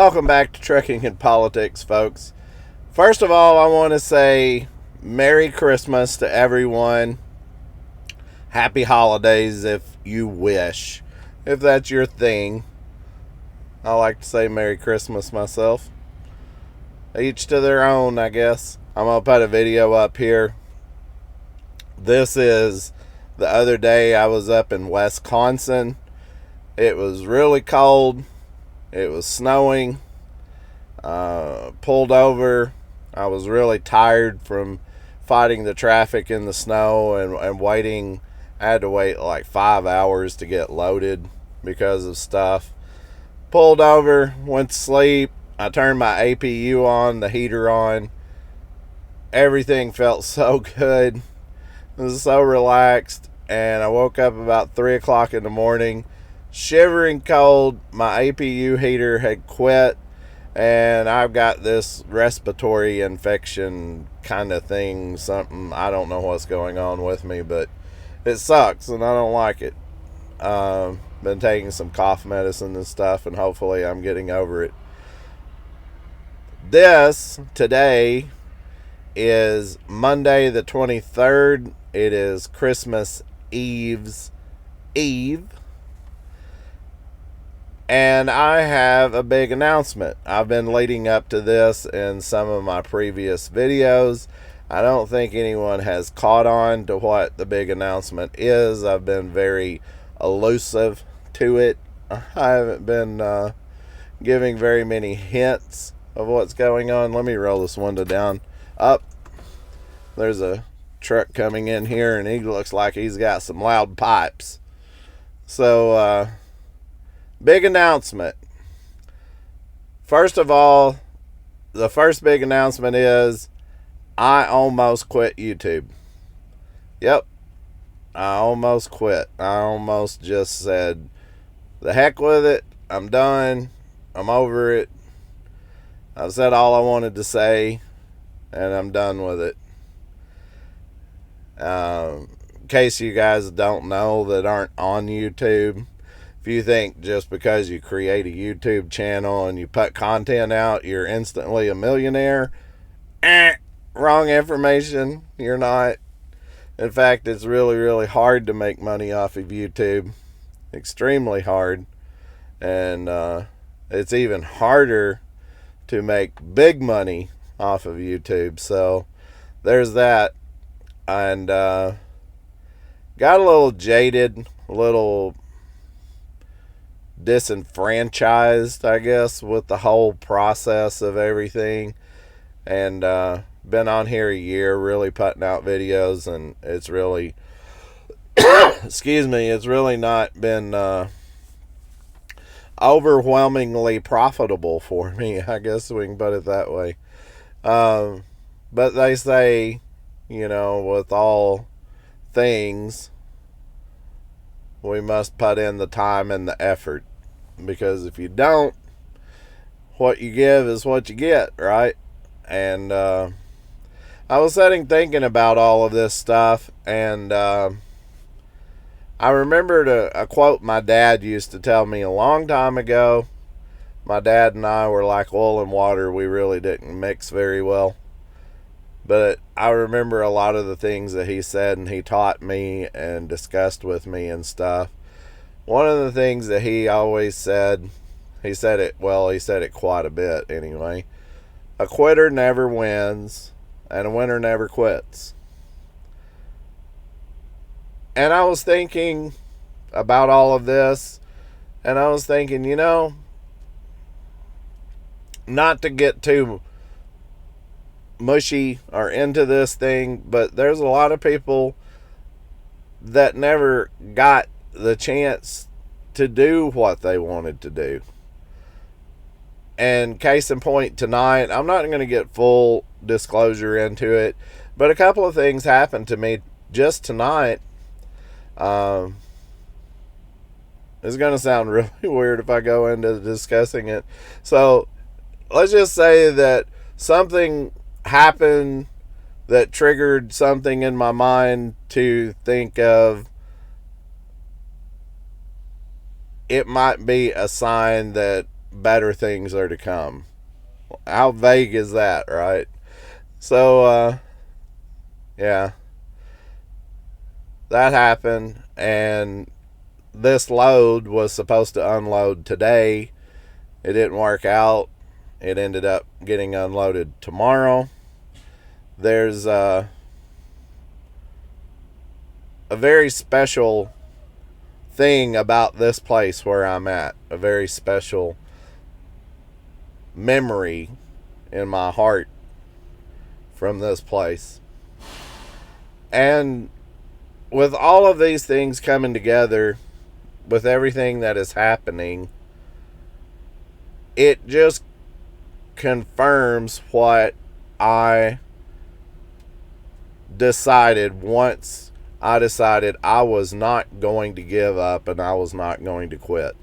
Welcome back to Trucking and Politics, folks. First of all, I want to say Merry Christmas to everyone. Happy holidays if you wish. If that's your thing. I like to say Merry Christmas myself. Each to their own, I guess. I'm going to put a video up here. This is the other day I was up in Wisconsin. It was really cold. It was snowing. Pulled over. I was really tired from fighting the traffic in the snow and waiting. I had to wait like 5 hours to get loaded because of stuff. Pulled over, went to sleep. I turned my APU on, the heater on. Everything felt so good. I was so relaxed. And I woke up about 3 o'clock in the morning, shivering cold. My APU heater had quit. And I've got this respiratory infection kind of thing, something. I don't know what's going on with me, but it sucks and I don't like it. Been taking some cough medicine and stuff, and hopefully I'm getting over it. Today is Monday the 23rd. It is Christmas Eve. And I have a big announcement. I've been leading up to this in some of my previous videos. I don't think anyone has caught on to what the big announcement is. I've been very elusive to it. I haven't been giving very many hints of what's going on. Let me roll this window down. Up. There's a truck coming in here, and he looks like he's got some loud pipes. So, big announcement. First of all, the first big announcement is I almost quit YouTube. Yep. I almost quit. I almost just said, the heck with it. I'm done. I'm over it. I've said all I wanted to say, and I'm done with it. In case you guys don't know that aren't on YouTube, if you think just because you create a YouTube channel and you put content out, you're instantly a millionaire, wrong information. You're not. In fact, it's really, really hard to make money off of YouTube. Extremely hard. And it's even harder to make big money off of YouTube. So there's that. And got a little jaded, a little disenfranchised, I guess, with the whole process of everything. And been on here a year, really putting out videos, and it's really it's really not been overwhelmingly profitable for me, I guess we can put it that way. But they say, with all things, we must put in the time and the effort, because if you don't, what you give is what you get, right? And I was thinking about all of this stuff, and I remembered a quote my dad used to tell me a long time ago. My dad and I were like oil and water. We really didn't mix very well. But I remember a lot of the things that he said and he taught me and discussed with me and stuff. One of the things that he always said, he said it quite a bit anyway. A quitter never wins, and a winner never quits. And I was thinking about all of this, and I was thinking, not to get too mushy or into this thing, but there's a lot of people that never got the chance to do what they wanted to do. And case in point, tonight, I'm not going to get full disclosure into it, but a couple of things happened to me just tonight. It's going to sound really weird if I go into discussing it. So let's just say that something happened that triggered something in my mind to think of it might be a sign that better things are to come. How vague is that, right? So, yeah, that happened, and this load was supposed to unload today. It didn't work out. It ended up getting unloaded tomorrow. There's a very special thing about this place where I'm at, a very special memory in my heart from this place. And with all of these things coming together, with everything that is happening, it just confirms what I decided once I decided I was not going to give up and I was not going to quit.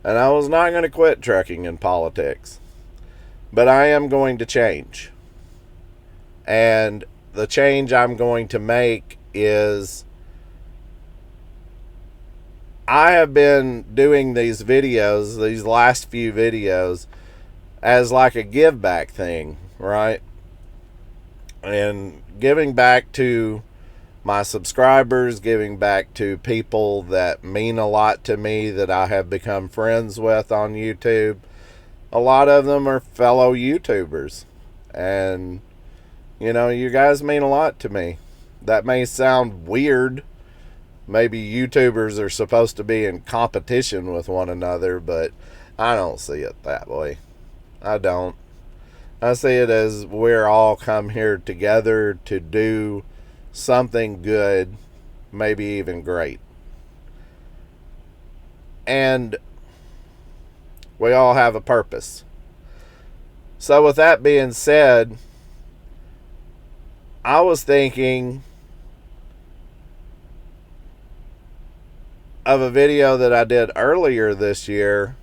And I was not going to quit trucking and politics. But I am going to change. And the change I'm going to make is I have been doing these videos, these last few videos, as like a give back thing, right? And giving back to my subscribers, giving back to people that mean a lot to me, that I have become friends with on YouTube. A lot of them are fellow YouTubers. And, you know, you guys mean a lot to me. That may sound weird. Maybe YouTubers are supposed to be in competition with one another, but I don't see it that way. I don't. I see it as we're all come here together to do something good, maybe even great. And we all have a purpose. So with that being said, I was thinking of a video that I did earlier this year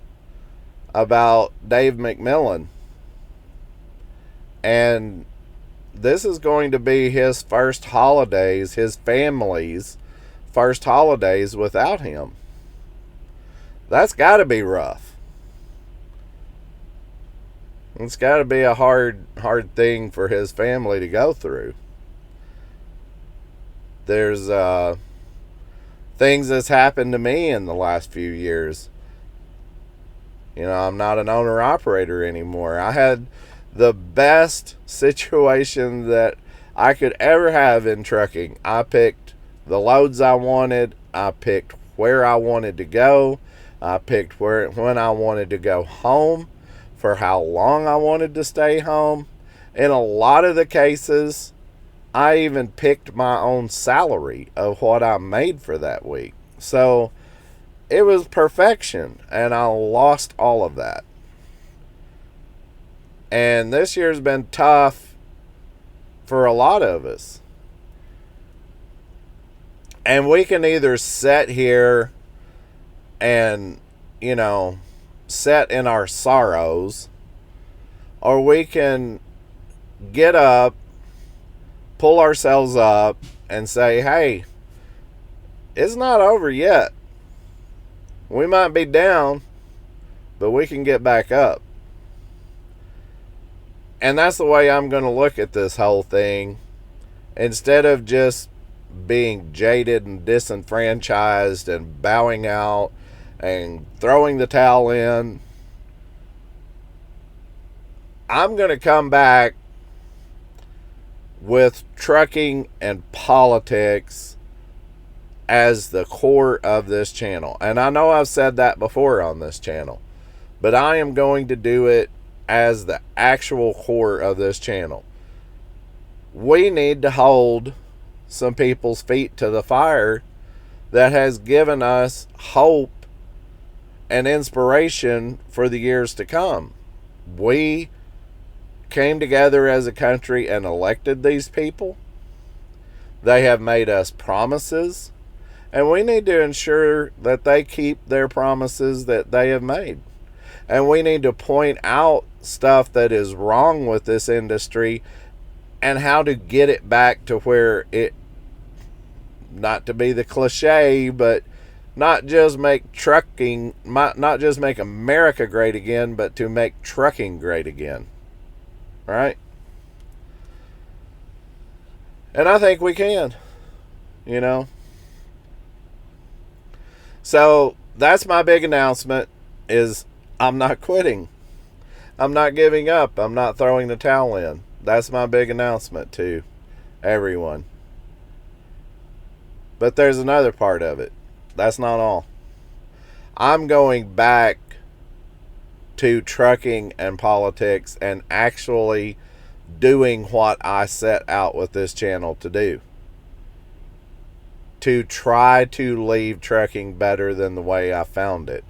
about Dave McMillan. And this is going to be his first holidays, his family's first holidays without him. That's got to be rough. It's got to be a hard thing for his family to go through. There's things that's happened to me in the last few years. You know, I'm not an owner-operator anymore. I had the best situation that I could ever have in trucking. I picked the loads I wanted. I picked where I wanted to go. I picked when I wanted to go home, for how long I wanted to stay home. In a lot of the cases, I even picked my own salary of what I made for that week. So it was perfection, and I lost all of that. And this year's been tough for a lot of us. And we can either sit here and, you know, sit in our sorrows, or we can get up, pull ourselves up, and say, hey, it's not over yet. We might be down, but we can get back up. And that's the way I'm going to look at this whole thing. Instead of just being jaded and disenfranchised and bowing out and throwing the towel in, I'm going to come back with trucking and politics as the core of this channel. And I know I've said that before on this channel, but I am going to do it as the actual core of this channel. We need to hold some people's feet to the fire that has given us hope and inspiration for the years to come. We came together as a country and elected these people. They have made us promises, and we need to ensure that they keep their promises that they have made. And we need to point out stuff that is wrong with this industry and how to get it back to where it, not to be the cliche, but not just make trucking, not just make America great again, but to make trucking great again. Right? And I think we can, you know. So that's my big announcement, is I'm not quitting. I'm not giving up. I'm not throwing the towel in. That's my big announcement to everyone. But there's another part of it. That's not all. I'm going back to trucking and politics and actually doing what I set out with this channel to do. To try to leave trucking better than the way I found it.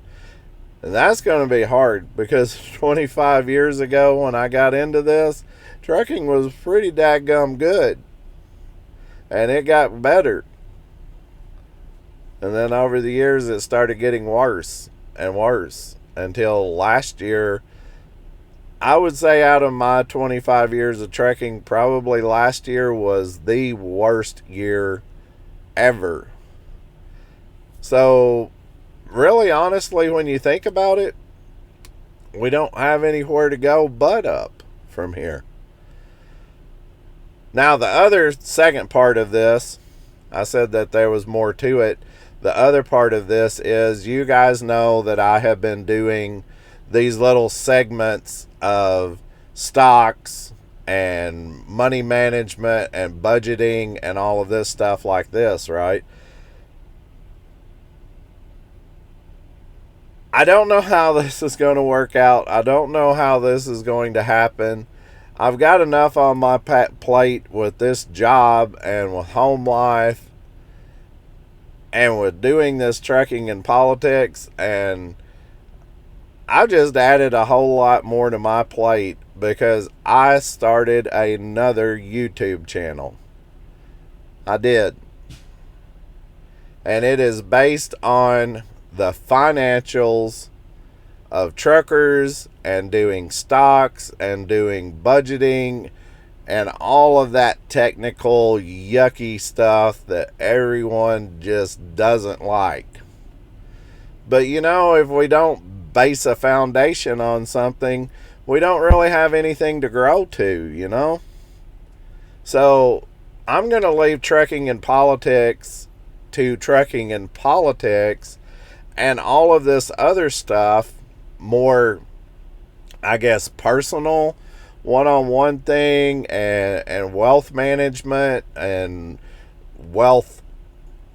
And that's going to be hard, because 25 years ago when I got into this, trucking was pretty dadgum good. And it got better. And then over the years it started getting worse and worse, until last year. I would say out of my 25 years of trucking, probably last year was the worst year ever. So really, honestly, when you think about it, we don't have anywhere to go but up from here. Now, the other second part of this, I said that there was more to it. The other part of this is, you guys know that I have been doing these little segments of stocks and money management and budgeting and all of this stuff like this, right? I don't know how this is going to work out. I don't know how this is going to happen. I've got enough on my plate with this job and with home life and with doing this trucking and politics, and I just added a whole lot more to my plate because I started another YouTube channel. I did. And it is based on the financials of truckers and doing stocks and doing budgeting and all of that technical yucky stuff that everyone just doesn't like. But you know, if we don't base a foundation on something, we don't really have anything to grow to, you know? So I'm going to leave trucking and politics to trucking and politics, and all of this other stuff more, I guess, personal, one-on-one thing, and wealth management and wealth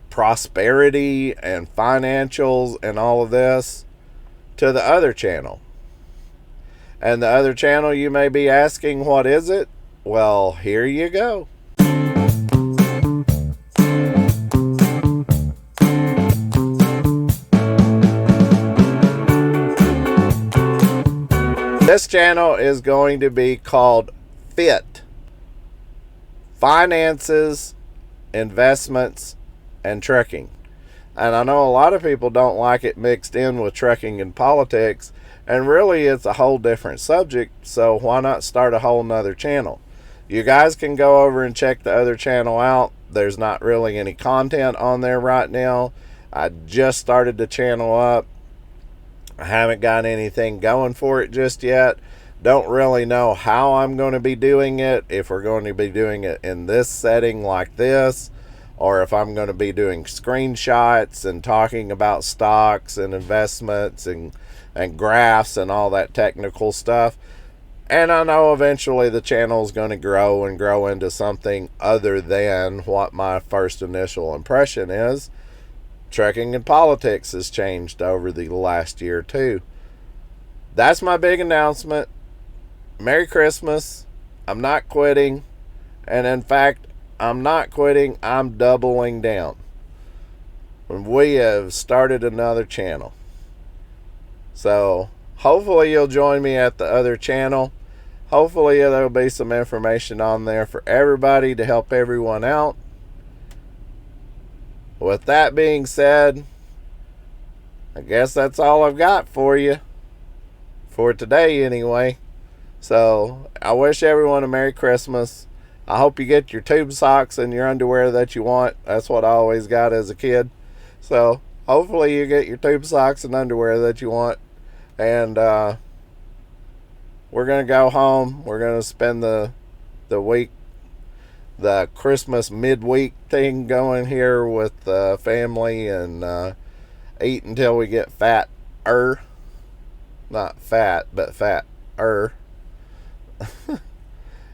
prosperity and financials and all of this to the other channel. And the other channel, you may be asking, what is it? Well, here you go. This channel is going to be called FIT. Finances, Investments, and Trucking. And I know a lot of people don't like it mixed in with trucking and politics, and really it's a whole different subject, so why not start a whole nother channel? You guys can go over and check the other channel out. There's not really any content on there right now. I just started the channel up. I haven't got anything going for it just yet. Don't really know how I'm going to be doing it, if we're going to be doing it in this setting like this, or if I'm going to be doing screenshots and talking about stocks and investments and graphs and all that technical stuff. And I know eventually the channel is going to grow and grow into something other than what my first initial impression is. Trucking and politics has changed over the last year too. That's my big announcement. Merry Christmas. I'm not quitting. And in fact, I'm not quitting. I'm doubling down. We have started another channel. So hopefully you'll join me at the other channel. Hopefully there'll be some information on there for everybody to help everyone out. With that being said, I guess that's all I've got for you. For today anyway. So I wish everyone a Merry Christmas. I hope you get your tube socks and your underwear that you want. That's what I always got as a kid. So hopefully you get your tube socks and underwear that you want. And we're going to go home. We're going to spend the week, the Christmas midweek thing going here with the family, and eat until we get fat-er. Not fat, but fat-er.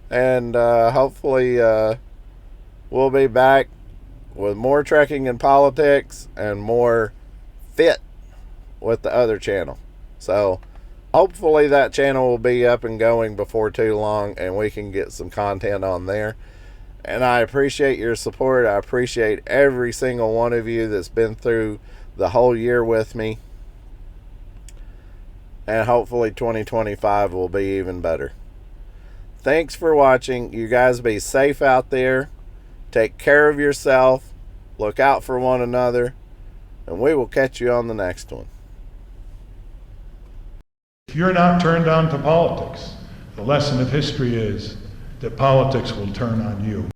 And hopefully we'll be back with more trekking and politics and more fit with the other channel. So hopefully that channel will be up and going before too long, and we can get some content on there. And I appreciate your support. I appreciate every single one of you that's been through the whole year with me. And hopefully 2025 will be even better. Thanks for watching. You guys be safe out there. Take care of yourself. Look out for one another. And we will catch you on the next one. If you're not turned on to politics, the lesson of history is that politics will turn on you.